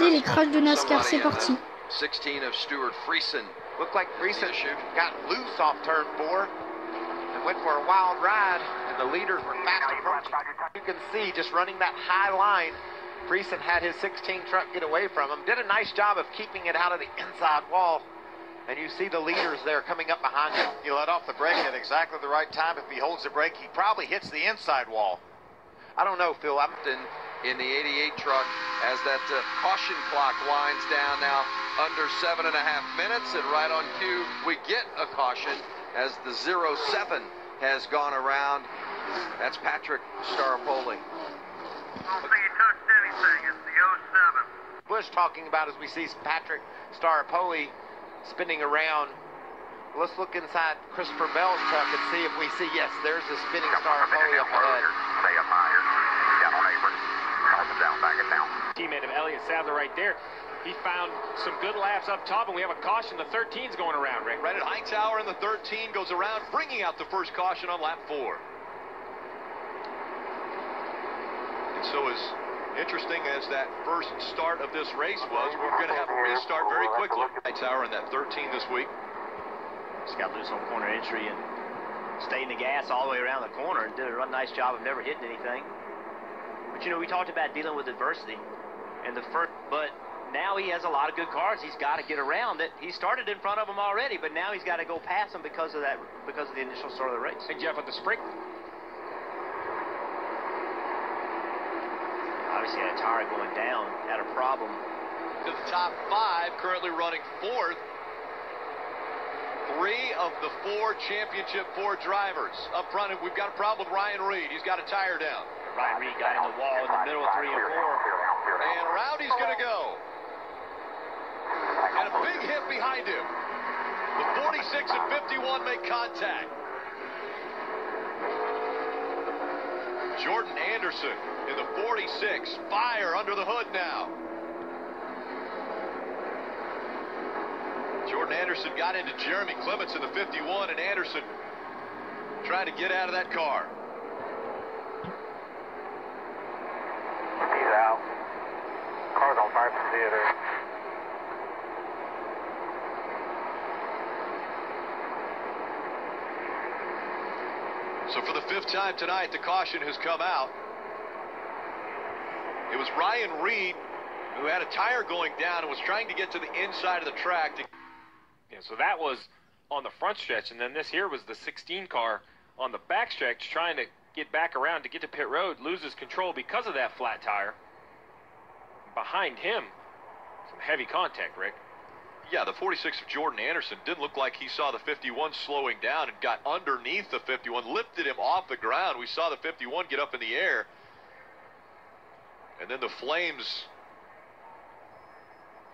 regarder les crashs de Nascar, c'est parti. 16 of Stuart Friesen. Looked like Friesen got loose off turn 4 and went for a wild ride, and the leaders were fast approaching. You can see just running that high line, Friesen had his 16 truck get away from him. Did a nice job of keeping it out of the inside wall. And you see the leaders there coming up behind him. He let off the brake at exactly the right time. If he holds the brake, he probably hits the inside wall. I don't know, Phil. In the 88 truck as that caution clock winds down now under 7.5 minutes. And right on cue, we get a caution as the 07 has gone around. That's Patrick Staropoli. I don't think he touched anything. It's the 07. Bush talking about as we see Patrick Staropoli spinning around. Let's look inside Christopher Bell's truck and see if we see, yes, there's a spinning Staropoli up ahead. Stay up higher. Down on apron. Up and down, back it down. Teammate of Elliott Sadler right there. He found some good laps up top, and we have a caution. The 13's going around, Rick. Right at Hightower, and the 13 goes around, bringing out the first caution on lap 4. And so as interesting as that first start of this race was, we're going to have a restart very quickly. Hightower in that 13 this week. Just got loose on corner entry and stayed in the gas all the way around the corner and did a nice job of never hitting anything. But, you know, we talked about dealing with adversity. And but now he has a lot of good cars. He's got to get around it. He started in front of them already, but now he's got to go past them because of the initial start of the race. Hey, Jeff, with the sprint. Obviously, that tire going down had a problem. To the top 5, currently running 4th. 3 of the 4 championship Ford drivers. Up front, we've got a problem with Ryan Reed. He's got a tire down. Ryan Reed got in the wall in the middle of 3 and 4. And around he's going to go. And a big hit behind him. The 46 and 51 make contact. Jordan Anderson in the 46. Fire under the hood now. Jordan Anderson got into Jeremy Clements in the 51, and Anderson trying to get out of that car. He's out. Car's on fire from theater. So for the 5th time tonight, the caution has come out. It was Ryan Reed who had a tire going down and was trying to get to the inside of the track. Yeah, so that was on the front stretch, and then this here was the 16 car on the back stretch trying to get back around to get to pit road, loses control because of that flat tire. Behind him, some heavy contact, Rick. Yeah, the 46 of Jordan Anderson didn't look like he saw the 51 slowing down and got underneath the 51, lifted him off the ground. We saw the 51 get up in the air. And then the flames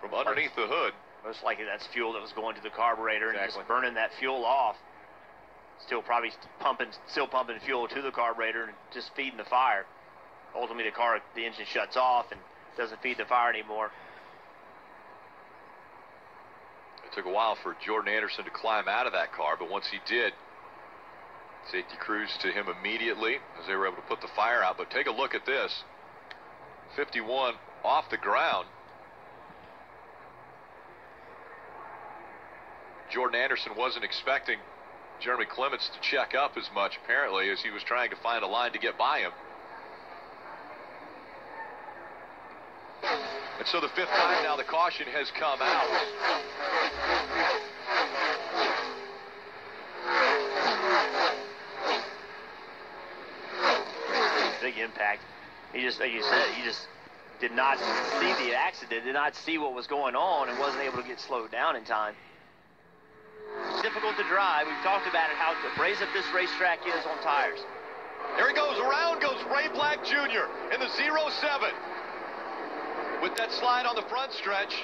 from underneath the hood. Most likely that's fuel that was going to the carburetor and Exactly. just burning that fuel off. Still probably pumping fuel to the carburetor and just feeding the fire. Ultimately, the engine shuts off and doesn't feed the fire anymore. It took a while for Jordan Anderson to climb out of that car, but once he did, safety crews to him immediately as they were able to put the fire out. But take a look at this. 51 off the ground. Jordan Anderson wasn't expecting Jeremy Clements to check up as much, apparently, as he was trying to find a line to get by him. And so the 5th time now the caution has come out. Big impact. He just, like you said, he just did not see the accident, did not see what was going on, and wasn't able to get slowed down in time. It's difficult to drive. We've talked about it, how abrasive this racetrack is on tires. There he goes. Around goes Ray Black Jr. in the 07. With that slide on the front stretch,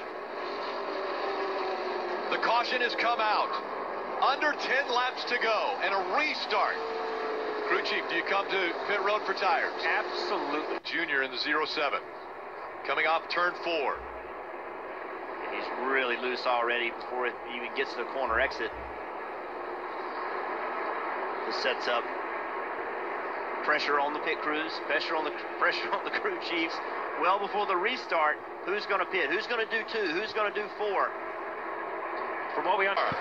the caution has come out. Under 10 laps to go and a restart. Crew chief, do you come to pit road for tires? Absolutely. Junior in the 07. Coming off turn 4. And he's really loose already before it even gets to the corner exit. This sets up pressure on the pit crews, pressure on the crew chiefs. well before the restart, who's going to pit, who's going to do 2, who's going to do 4. From what we understand.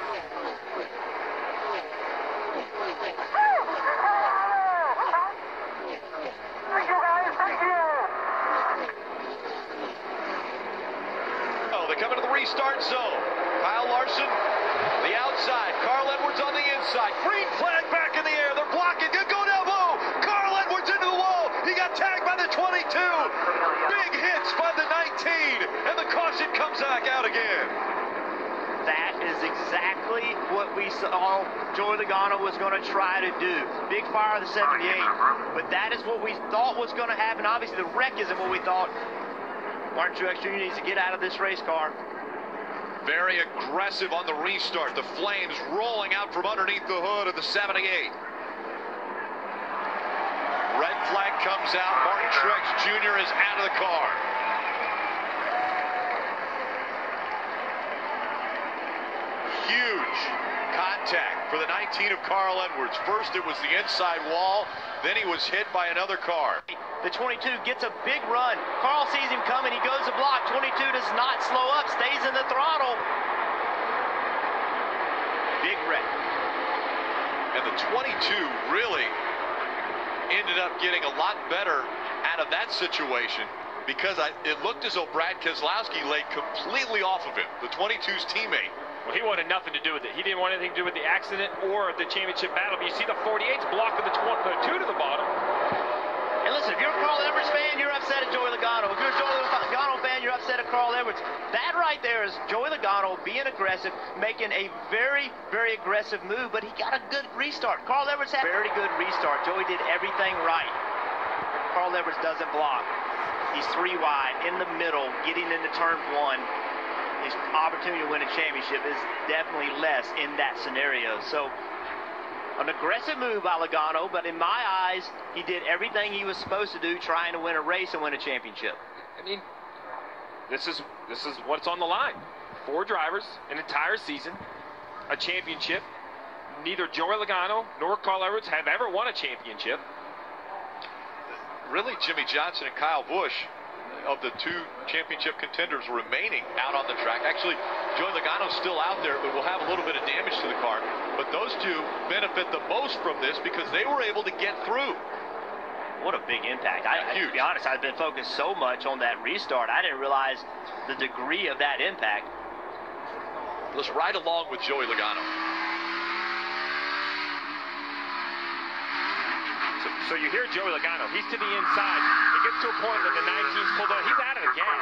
They come into the restart zone. Kyle Larson, the outside. Carl Edwards on the inside. Green flag back in the air. They're blocking. Go down low. Carl Edwards into the wall. He got tagged by the 22. Big hits by the 19. And the caution comes back out again. That is exactly what we saw Joey Logano was going to try to do. Big fire of the 78. But that is what we thought was going to happen. Obviously, the wreck isn't what we thought. Martin Truex Jr. needs to get out of this race car. Very aggressive on the restart. The flames rolling out from underneath the hood of the 78. Red flag comes out. Martin Truex Jr. is out of the car. Huge contact for the 19 of Carl Edwards. First it was the inside wall, then he was hit by another car. The 22 gets a big run. Carl sees him coming. He goes to block. 22 does not slow up, stays in the throttle. Big wreck. And the 22 really ended up getting a lot better out of that situation because it looked as though Brad Keselowski laid completely off of him, the 22's teammate. Well, he wanted nothing to do with it. He didn't want anything to do with the accident or the championship battle. But you see the 48's blocking the 2 to the bottom. And listen, if you're a Carl Edwards fan, you're upset at Joey Logano. If you're a Joey Logano fan, you're upset at Carl Edwards. That right there is Joey Logano being aggressive, making a very, very aggressive move, but he got a good restart. Carl Edwards had a very good restart. Joey did everything right. Carl Edwards doesn't block. He's 3 wide, in the middle, getting into turn 1. His opportunity to win a championship is definitely less in that scenario. So, an aggressive move by Logano, but in my eyes, he did everything he was supposed to do, trying to win a race and win a championship. I mean, this is what's on the line. 4 drivers, an entire season, a championship. Neither Joey Logano nor Carl Edwards have ever won a championship. Really, Jimmy Johnson and Kyle Busch, of the 2 championship contenders remaining out on the track. Actually, Joey Logano's still out there, but will have a little bit of damage to the car. But those 2 benefit the most from this because they were able to get through. What a big impact. To be honest, I've been focused so much on that restart, I didn't realize the degree of that impact. Let's ride along with Joey Logano. So you hear Joey Logano. He's to the inside. It gets to a point that the 19's pulled out. He's out of the gas.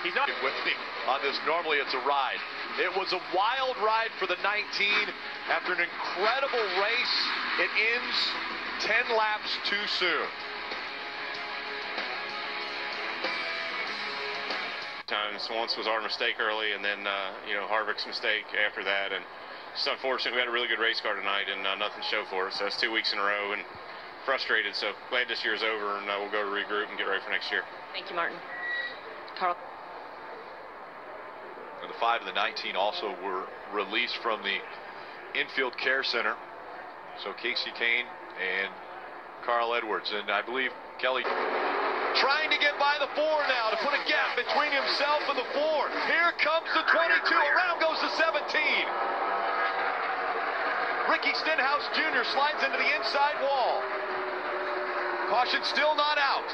He's not with me on this. Normally it's a ride. It was a wild ride for the 19. After an incredible race, it ends 10 laps too soon. Once was our mistake early, and then Harvick's mistake after that, and it's unfortunate. We had a really good race car tonight, and nothing to show for us. So that's 2 weeks in a row, and frustrated. So glad this year's over, and we'll go to regroup and get ready for next year. Thank you, Martin. Carl. And the 5 and the 19 also were released from the infield care center. So Casey Kane and Carl Edwards, and I believe Kelly trying to get by the 4 now to put a gap between himself and the 4. Here comes the 22. Around goes the 17. Ricky Stenhouse Jr. slides into the inside wall. Caution still not out.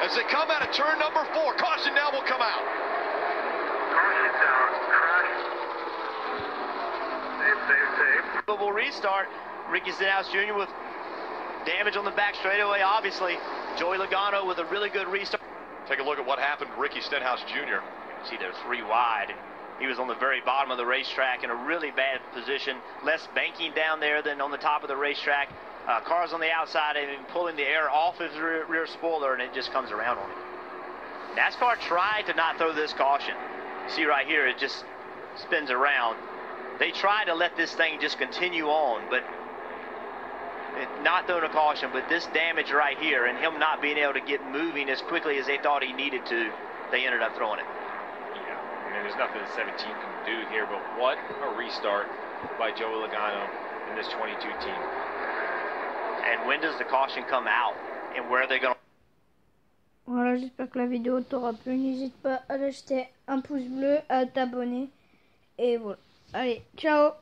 As they come out of turn number 4, caution now will come out. Caution's out. Crash. Safe. Will restart. Ricky Stenhouse Jr. with damage on the back straightaway, obviously. Joey Logano with a really good restart. Take a look at what happened to Ricky Stenhouse Jr. See, they're 3 wide. And he was on the very bottom of the racetrack in a really bad position. Less banking down there than on the top of the racetrack. Cars on the outside and pulling the air off his rear spoiler, and it just comes around on him. NASCAR tried to not throw this caution. See right here, it just spins around. They tried to let this thing just continue on, but not throwing a caution, but this damage right here and him not being able to get moving as quickly as they thought he needed to, they ended up throwing it. Yeah, I mean, there's nothing that 17 can do here, but what a restart by Joey Logano and this 22 team. And when does the caution come out? And where are they going to... Voilà, j'espère que la vidéo t'aura plu. N'hésite pas à lâcher un pouce bleu, à t'abonner. Et voilà. Allez, ciao!